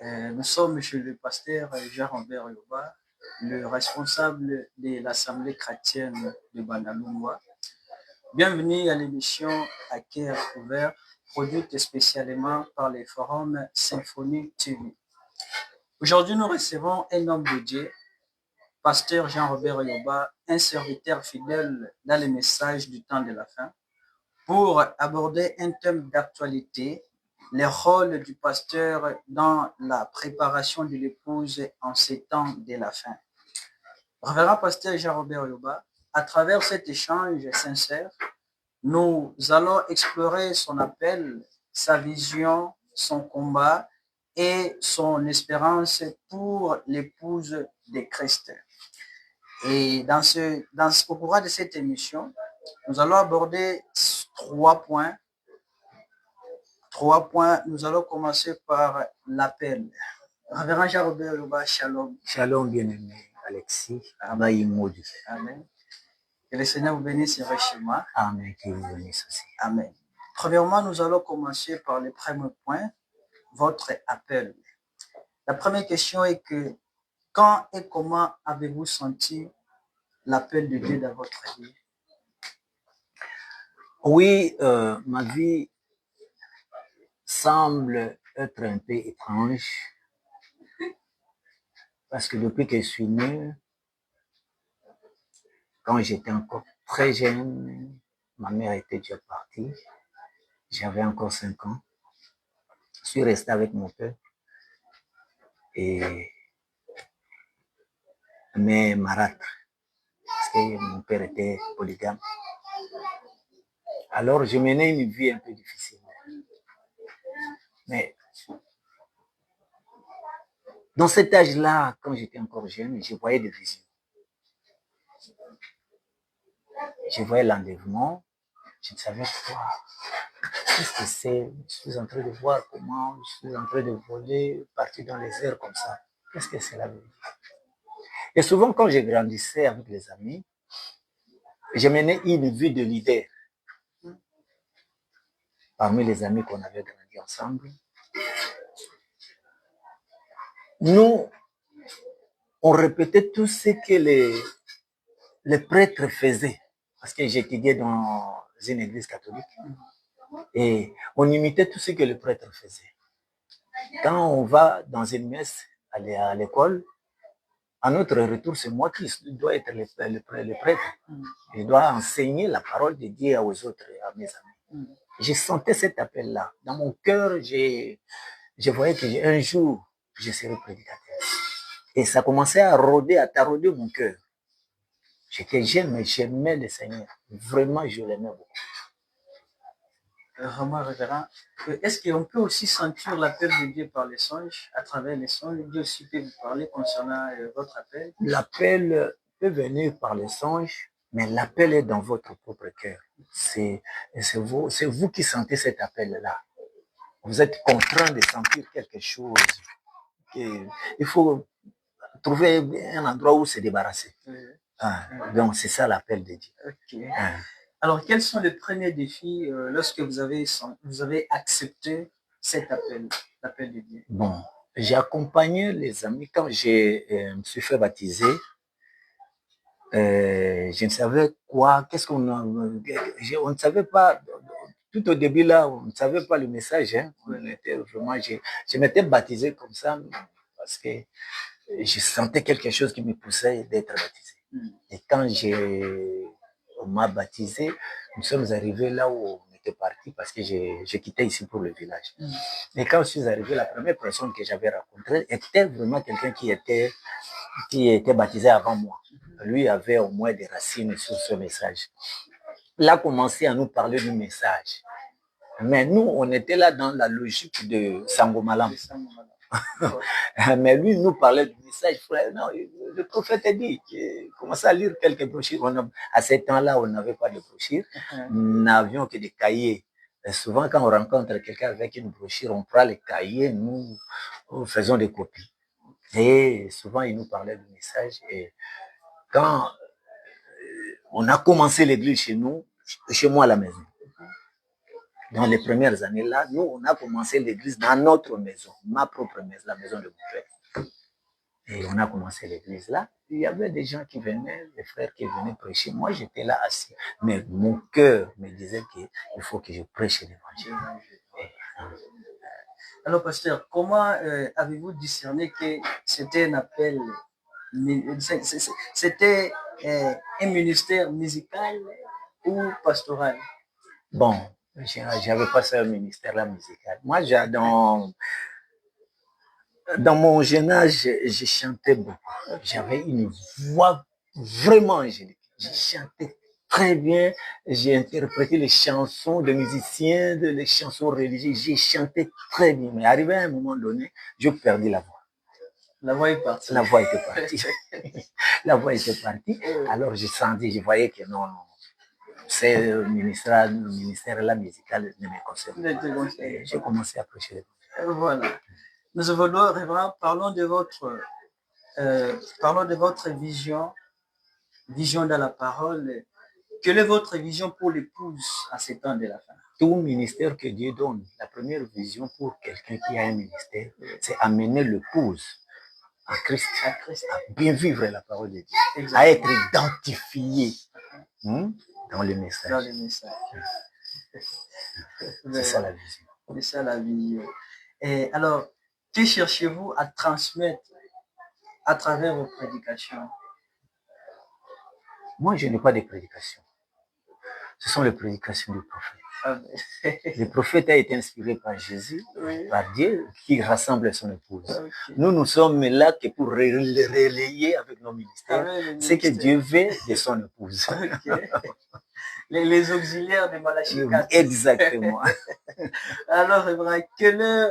Nous sommes chez le pasteur Jean-Robert Yoba, le responsable de l'Assemblée chrétienne de Bandalungwa. Bienvenue à l'émission À cœur ouvert, produite spécialement par les forums Symphonie TV. Aujourd'hui, nous recevons un homme de Dieu, pasteur Jean-Robert Yoba, un serviteur fidèle dans les messages du temps de la fin, pour aborder un thème d'actualité, le rôle du pasteur dans la préparation de l'épouse en ces temps de la fin. Révérend pasteur Jean-Robert Yoba, à travers cet échange sincère, nous allons explorer son appel, sa vision, son combat et son espérance pour l'épouse de Christ. Et au cours de cette émission, nous allons aborder trois points. Nous allons commencer par l'appel. Révérend Jean-Robert Yoba, shalom. Shalom, bien-aimé Alexis. Amen. Amen. Que le Seigneur vous bénisse richement. Amen, qu'il vous bénisse aussi. Amen. Premièrement, nous allons commencer par le premier point, votre appel. La première question est que quand et comment avez-vous senti l'appel de Dieu dans votre vie? Oui, ma vie semble être un peu étrange parce que depuis que je suis né, quand j'étais encore très jeune, ma mère était déjà partie. J'avais encore 5 ans. Je suis resté avec mon père et mais marâtre parce que mon père était polygame. Alors, je menais une vie un peu difficile. Mais dans cet âge-là, quand j'étais encore jeune, je voyais des visions. Je voyais l'enlèvement. Je ne savais pas. Qu'est-ce que c'est? Je suis en train de voir comment je suis en train de voler, partir dans les airs comme ça. Qu'est-ce que cela veut dire? Et souvent, quand je grandissais avec les amis, je menais une vie de leader. Parmi les amis qu'on avait grandi ensemble, nous, on répétait tout ce que les prêtres faisaient. Parce que j'étudiais dans une église catholique. Et on imitait tout ce que les prêtres faisaient. Quand on va dans une messe, aller à l'école, à notre retour, c'est moi qui dois être le prêtre. Je dois enseigner la parole de Dieu aux autres, à mes amis. Je sentais cet appel-là. Dans mon cœur, je voyais qu'un jour, je serais prédicateur. Et ça commençait à rôder, à tarauder mon cœur. J'étais jeune, mais j'aimais le Seigneur. Vraiment, je l'aimais beaucoup. Vraiment, révérend. Est-ce qu'on peut aussi sentir l'appel de Dieu par les songes, à travers les songes? Dieu aussi peut vous parler concernant votre appel? L'appel peut venir par les songes, mais l'appel est dans votre propre cœur. C'est vous qui sentez cet appel-là. Vous êtes contraint de sentir quelque chose. Il faut trouver un endroit où se débarrasser. Donc, c'est ça l'appel de Dieu. Okay. Alors, quels sont les premiers défis lorsque vous avez accepté cet appel, l'appel de Dieu? Bon, j'ai accompagné les amis quand je me suis fait baptiser. Je ne savais quoi, on ne savait pas, tout au début là, on ne savait pas le message. On était vraiment, je m'étais baptisé comme ça parce que je sentais quelque chose qui me poussait d'être baptisé. Et quand on m'a baptisé, nous sommes arrivés là où on était parti parce que je quittais ici pour le village. Et quand je suis arrivé, la première personne que j'avais rencontrée était vraiment quelqu'un qui était baptisé avant moi. Lui avait au moins des racines sur ce message. Il a commencé à nous parler du message. Mais nous, on était là dans la logique de Sangomalam. Mais lui, nous parlait du message. Non, le prophète a dit, commençait à lire quelques brochures. À ce temps-là, on n'avait pas de brochures. Nous n'avions que des cahiers. Et souvent, quand on rencontre quelqu'un avec une brochure, on prend les cahiers, nous faisons des copies. Et souvent, il nous parlait du message. Et quand on a commencé l'église chez nous, chez moi à la maison, Dans les premières années-là, nous, on a commencé l'église dans notre maison, ma propre maison, la maison de mon père. Et on a commencé l'église là. Il y avait des gens qui venaient, des frères qui venaient prêcher. Moi, j'étais là assis. Mais mon cœur me disait qu'il faut que je prêche l'évangile. Alors, pasteur, comment avez-vous discerné que c'était un appel, c'était un ministère musical ou pastoral? Bon, j'avais pas ce ministère-là musical. Moi, dans mon jeune âge, je chantais beaucoup. J'avais une voix vraiment angélique. Je chantais très bien. J'ai interprété les chansons de musiciens, les chansons religieuses. J'ai chanté très bien. Mais arrivé à un moment donné, je perdis la voix. La voix est partie. La voix était partie. La voix était partie. Alors, je sentais, je voyais que non, ce ministère-là musical ne me concerne pas. Et j'ai commencé à prêcher. Voilà. Nous évoluons, révérend, parlons de votre vision dans la parole. Quelle est votre vision pour l'épouse à ces temps de la fin? Tout ministère que Dieu donne, la première vision pour quelqu'un qui a un ministère, c'est amener l'épouse à Christ, à bien vivre la parole de Dieu, exactement, à être identifié dans le message. Dans le message. C'est ça la vision. C'est ça la vision. Et alors, que cherchez-vous à transmettre à travers vos prédications? Moi, je n'ai pas de prédication. Ce sont les prédications du prophète. Le prophète a été inspiré par Jésus, par Dieu, qui rassemble son épouse. Nous, nous sommes là que pour relayer avec nos ministères ce que Dieu veut de son épouse. Les auxiliaires de Malachie 4. Exactement. Alors, quel est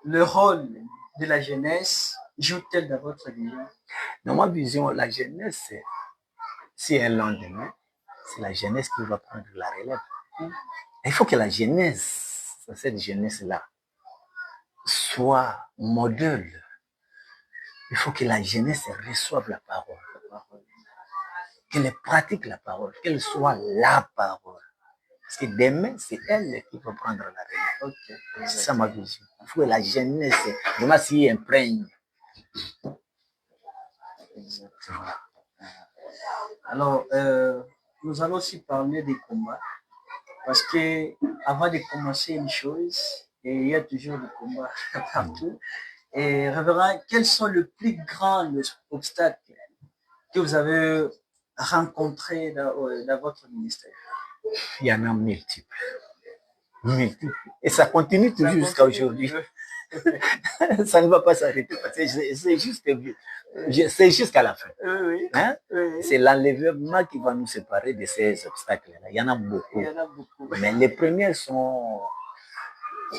le rôle de la jeunesse joue-t-elle dans votre vision? Dans ma vision, la jeunesse, si un lendemain, c'est la jeunesse qui va prendre la relève. Il faut que la jeunesse, cette jeunesse-là, soit modèle. Il faut que la jeunesse reçoive la parole, qu'elle pratique la parole, qu'elle soit la parole. Parce que demain, c'est elle qui va prendre la relève. C'est ça ma vision. Il faut que la jeunesse, vraiment, s'y imprègne. Voilà. Alors, nous allons aussi parler des combats. Parce que avant de commencer une chose, et il y a toujours des combats partout. Et révérend, quels sont les plus grands obstacles que vous avez rencontrés dans votre ministère? Il y en a multiples. Et ça continue toujours jusqu'à aujourd'hui. Ça ne va pas s'arrêter parce que c'est jusqu'à la fin. Hein? C'est l'enlèvement qui va nous séparer de ces obstacles-là. Il y en a beaucoup. Mais les premiers sont,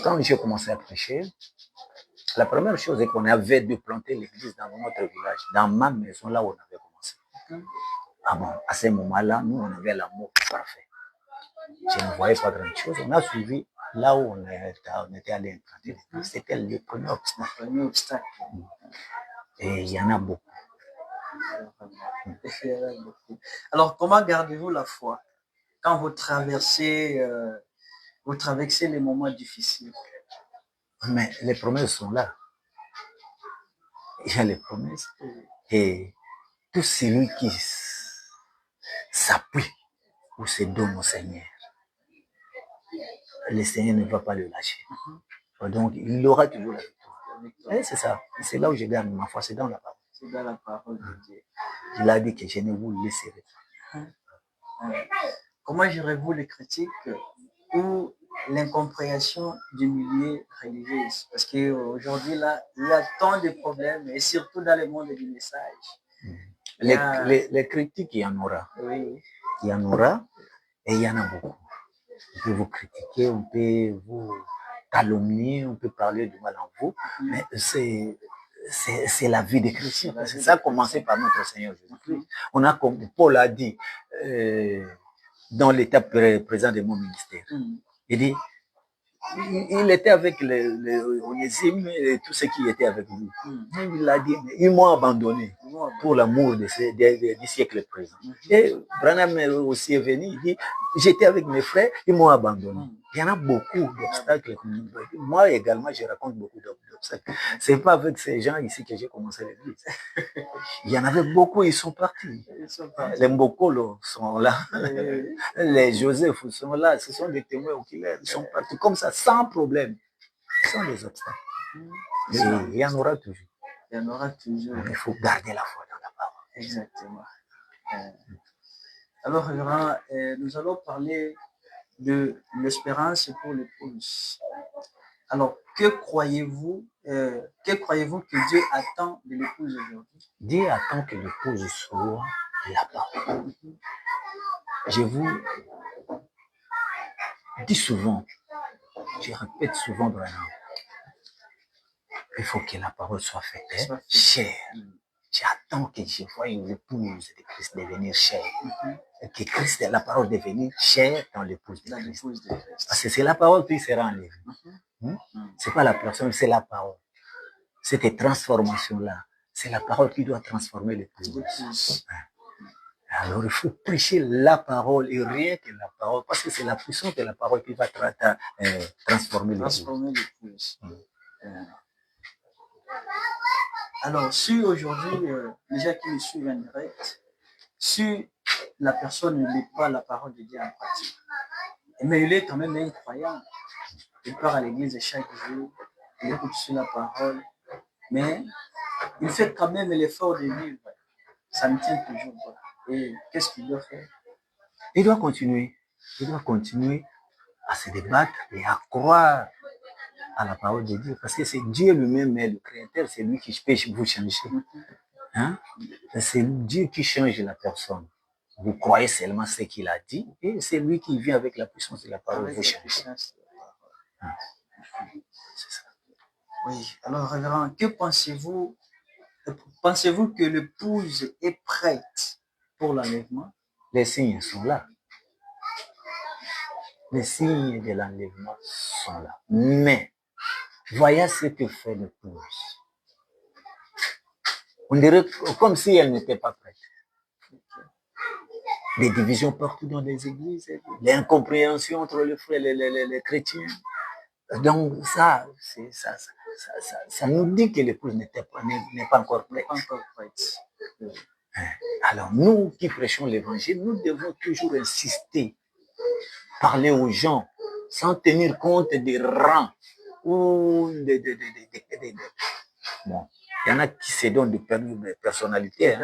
quand j'ai commencé à prêcher, la première chose est qu'on avait dû planter l'église dans notre village, dans ma maison, là où on avait commencé. Ah bon, à ce moment-là, nous, on avait l'amour parfait. Je ne voyais pas grand-chose. On a suivi là où on était allé implanter l'église. C'était le premier obstacle. Et il y en a beaucoup. Alors, comment gardez-vous la foi quand vous traversez les moments difficiles? Mais les promesses sont là. Il y a les promesses. Et tout celui qui s'appuie ou se donne au Seigneur, le Seigneur ne va pas le lâcher. Donc, il aura toujours la victoire. Et c'est ça. C'est là où je garde ma foi. C'est dans la parole. C'est dans la parole de Dieu. Il a dit que je ne vous laisserai pas. Comment gérez-vous les critiques ou l'incompréhension du milieu religieux? Parce qu'aujourd'hui, là, il y a tant de problèmes, et surtout dans le monde du message. Les critiques, il y en aura. Oui. Il y en aura, et il y en a beaucoup. On peut vous critiquer, on peut vous calomnier, on peut parler du mal en vous, mais c'est la vie des chrétiens. C'est ça, commencé par notre Seigneur Jésus-Christ. On a, comme Paul a dit, dans l'étape présent de mon ministère, il dit, il était avec les Onésime et tous ceux qui étaient avec lui. Il a dit, ils m'ont abandonné pour l'amour du siècle présent. Et Branham aussi est venu, il dit, j'étais avec mes frères, ils m'ont abandonné. Il y en a beaucoup d'obstacles. Moi également, je raconte beaucoup d'obstacles. C'est pas avec ces gens ici que j'ai commencé l'église. Il y en avait beaucoup, ils sont partis. Les Mbokolo sont là. Les Joseph sont là. Ce sont des témoins oculaires. Ils sont partis comme ça, sans problème. Ce sont des obstacles. Et il y en aura toujours. Il y en aura toujours. Il faut garder la foi dans la parole. Exactement. Alors, révérend, nous allons parler de l'espérance pour l'épouse. Alors, que croyez-vous que Dieu attend de l'épouse aujourd'hui? Dieu attend que l'épouse soit la parole. Je vous dis souvent, je répète souvent, Branham, il faut que la parole soit faite chère. J'attends que je voie l'épouse de Christ devenir chère. Que Christ, la parole devenir chère dans l'épouse de Christ. Parce que c'est la parole qui sera enlevée. C'est pas la personne, c'est la parole. Cette transformation-là, c'est la parole qui doit transformer l'épouse. Alors, il faut prêcher la parole et rien que la parole, parce que c'est la puissance de la parole qui va transformer l'épouse. Alors, si aujourd'hui, les gens qui me suivent en direct, si la personne ne lit pas la parole de Dieu en pratique, mais il est quand même un croyant, il part à l'église chaque jour, il écoute sur la parole, mais il fait quand même l'effort de vivre. Ça ne tient toujours pas. Et qu'est-ce qu'il doit faire? Il doit continuer. Il doit continuer à se débattre et à croire à la parole de Dieu. Parce que c'est Dieu lui-même, le Créateur, c'est lui qui peut vous changer. Hein? C'est Dieu qui change la personne. Vous croyez seulement ce qu'il a dit et c'est lui qui vient avec la puissance de la parole vous changer. C'est ça. Oui. Alors, révérend, que pensez-vous? Pensez-vous que l'épouse est prête pour l'enlèvement? Les signes sont là. Les signes de l'enlèvement sont là. Mais, voyez ce que fait l'épouse. On dirait comme si elle n'était pas prête. Des divisions partout dans les églises, l'incompréhension entre les frères et les chrétiens. Donc, ça nous dit que l'épouse n'est pas encore prête. Alors, nous qui prêchons l'évangile, nous devons toujours insister, parler aux gens, sans tenir compte des rangs ou bon. Il y en a qui se donnent des personnalités.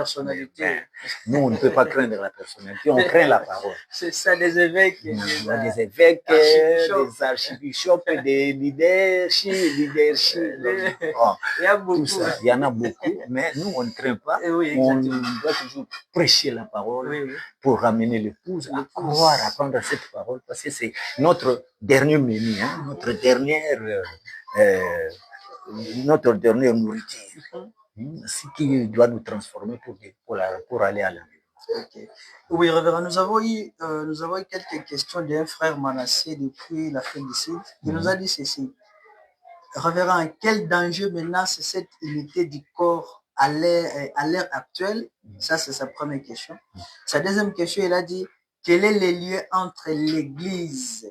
Nous, on ne peut pas craindre la personnalité, on craint la parole. C'est ça, des évêques. Des évêques, des archibishops, des leadership. Oh, il y a beaucoup. Tout ça, il y en a beaucoup, mais nous, on ne craint pas. Oui, on doit toujours prêcher la parole pour ramener l'épouse à croire, à prendre cette parole, parce que c'est notre dernier menu, hein, notre dernière nourriture. Ce qui doit nous transformer pour aller à l'enlèvement. Okay. Oui, révérend, nous avons eu quelques questions d'un frère Manassé depuis l'Afrique du Sud. Il nous a dit ceci. Révérend, quel danger menace cette unité du corps à l'ère actuelle? Ça, c'est sa première question. Sa deuxième question, il a dit, quel est le lien entre l'église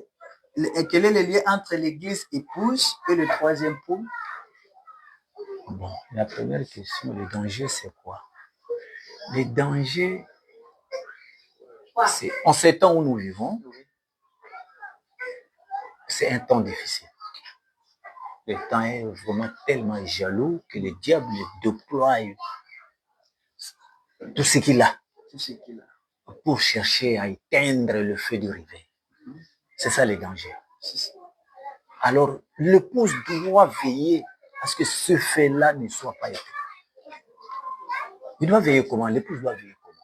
épouse et le troisième point? Bon, la première question, le danger, c'est quoi? Le danger, c'est en ces temps où nous vivons, c'est un temps difficile. Le temps est vraiment tellement jaloux que le diable déploie tout ce qu'il a pour chercher à éteindre le feu du réveil. C'est ça le danger. Alors, l'épouse doit veiller à ce que ce fait-là ne soit pas éteint. Il doit veiller comment? L'épouse doit veiller comment?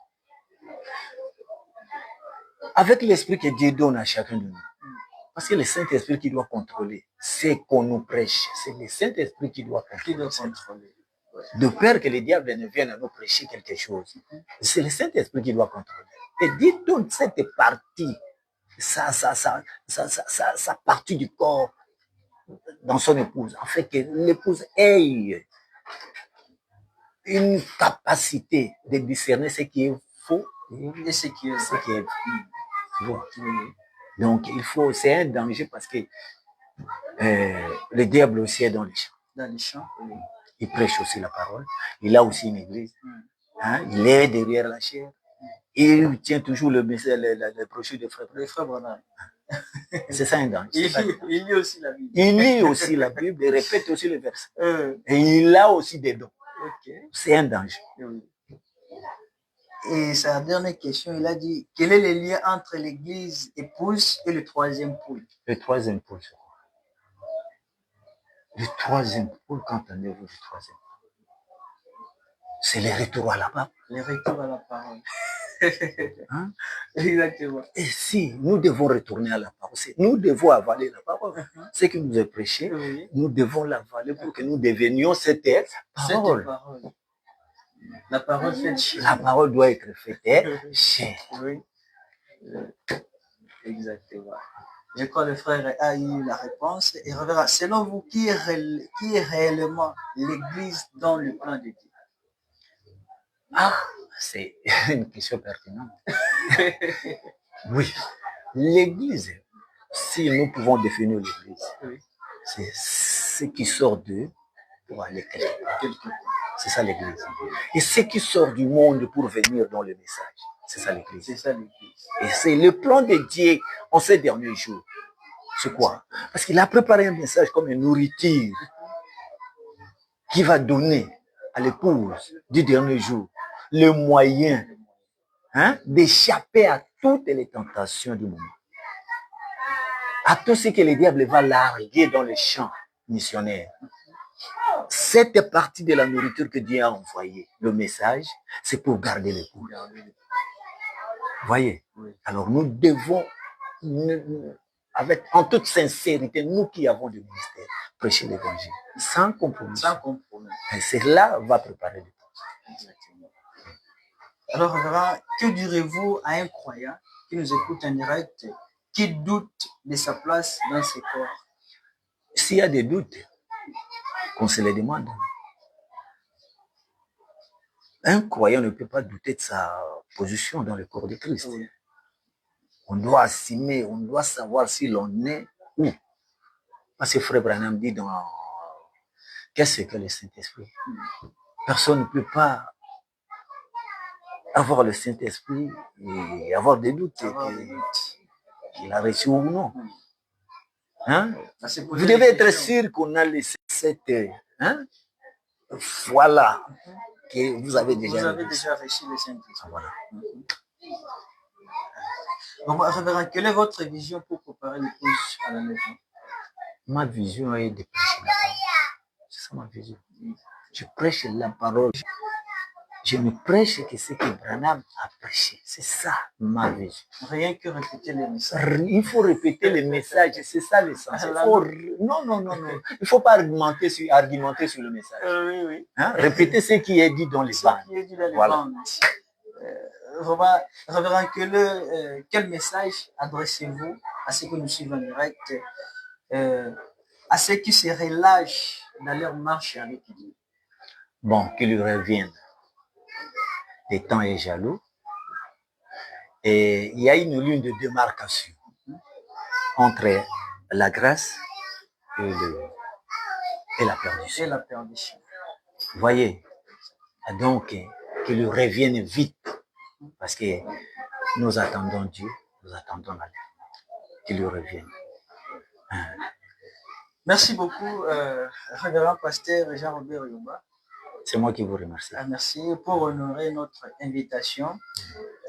Avec l'esprit que Dieu donne à chacun de nous. Parce que le Saint-Esprit qui doit contrôler ce qu'on nous prêche. C'est le Saint-Esprit qui doit contrôler. De peur que le diable ne vienne à nous prêcher quelque chose. C'est le Saint-Esprit qui doit contrôler. Et Dieu donne cette partie, sa partie du corps dans son épouse, afin que l'épouse ait une capacité de discerner ce qui est faux Et ce qui est ce qui est vrai. oui. Donc, c'est un danger parce que le diable aussi est dans les champs. Dans les champs, oui. Il prêche aussi la parole. Il a aussi une église. Hein? Il est derrière la chair. Il tient toujours le brochure de frère. Le frère Branham. C'est ça un danger. Il lit aussi la Bible. Il lit aussi la Bible et répète aussi le verset. Et il a aussi des dons. Okay. C'est un danger. Oui. Et sa dernière question, il a dit, quel est le lien entre l'église épouse et le troisième pôle? Le troisième pôle, c'est quoi? Le troisième pôle, qu'entendez-vous du troisième pôle? C'est le retour à la parole. Le retour à la parole. Hein? Exactement. Et si nous devons retourner à la parole, nous devons avaler la parole. Ce qui nous est prêché, oui. Nous devons l'avaler pour que nous devenions cette parole. La parole faite chair. La parole doit être faite chair. Oui. Exactement. Je crois que le frère a eu la réponse. Et reverra, selon vous, qui est réellement l'église dans le plan de Dieu? Ah, c'est une question pertinente. Oui. L'église, si nous pouvons définir l'église, oui. C'est ce qui sort d'eux pour aller quelque part. C'est ça l'église. Et ce qui sort du monde pour venir dans le message, c'est ça l'église. C'est ça l'église. Et c'est le plan de Dieu en ces derniers jours. C'est quoi? Parce qu'il a préparé un message comme une nourriture qui va donner à l'épouse du dernier jour le moyen d'échapper à toutes les tentations du moment. À tout ce que le diable va larguer dans les champs missionnaires. Cette partie de la nourriture que Dieu a envoyée, le message, c'est pour garder l'épouse. Voyez? Oui. Alors nous devons, en toute sincérité, nous qui avons du ministère, prêcher l'évangile, sans compromis. Sans compromis. Et cela va préparer l'épouse. Exactement. Alors, que direz-vous à un croyant qui nous écoute en direct, qui doute de sa place dans ce corps? S'il y a des doutes, qu'on se les demande. Un croyant ne peut pas douter de sa position dans le corps de Christ. Oui. On doit assumer, on doit savoir si l'on est où. Parce que Frère Branham dit dans qu'est-ce que le Saint-Esprit? Personne ne peut pas avoir le Saint-Esprit et avoir des doutes qu'il a reçu ou non. Hein? Vous devez être sûr qu'on a laissé cette foi-là que vous avez déjà reçu le Saint-Esprit. Ah, voilà. Donc, révérend, quelle est votre vision pour préparer l'épouse à la maison? Ma vision est de prêcher la parole. C'est ça ma vision. Je prêche la parole. Je ne prêche que ce que Branham a prêché. C'est ça ma vision. Rien que répéter les messages. Il faut répéter les messages. C'est ça l'essentiel. Non. Il ne faut pas argumenter sur le message. Oui. Répéter ce qui est dit dans les bandes. Ce qui est dit dans les bandes. Révérend, quel message adressez-vous à ceux que nous suivons en direct, à ceux qui se relâchent dans leur marche avec Dieu? Bon, qu'ils lui reviennent. Le temps est jaloux. Et il y a une ligne de démarcation entre la grâce et la perdition. Vous voyez? Donc, qu'il lui revienne vite. Parce que nous attendons Dieu, nous attendons la lumière. Qu'il lui revienne. Merci beaucoup, révérend pasteur Jean-Robert Yoba. C'est moi qui vous remercie. Merci pour honorer notre invitation.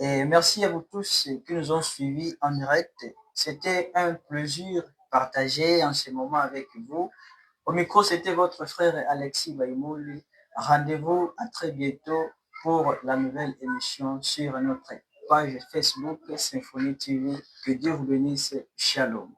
Et merci à vous tous qui nous ont suivis en direct. C'était un plaisir partagé en ce moment avec vous. Au micro, c'était votre frère Alexis Baïmouli. Rendez-vous à très bientôt pour la nouvelle émission sur notre page Facebook Symphonie TV. Que Dieu vous bénisse. Shalom.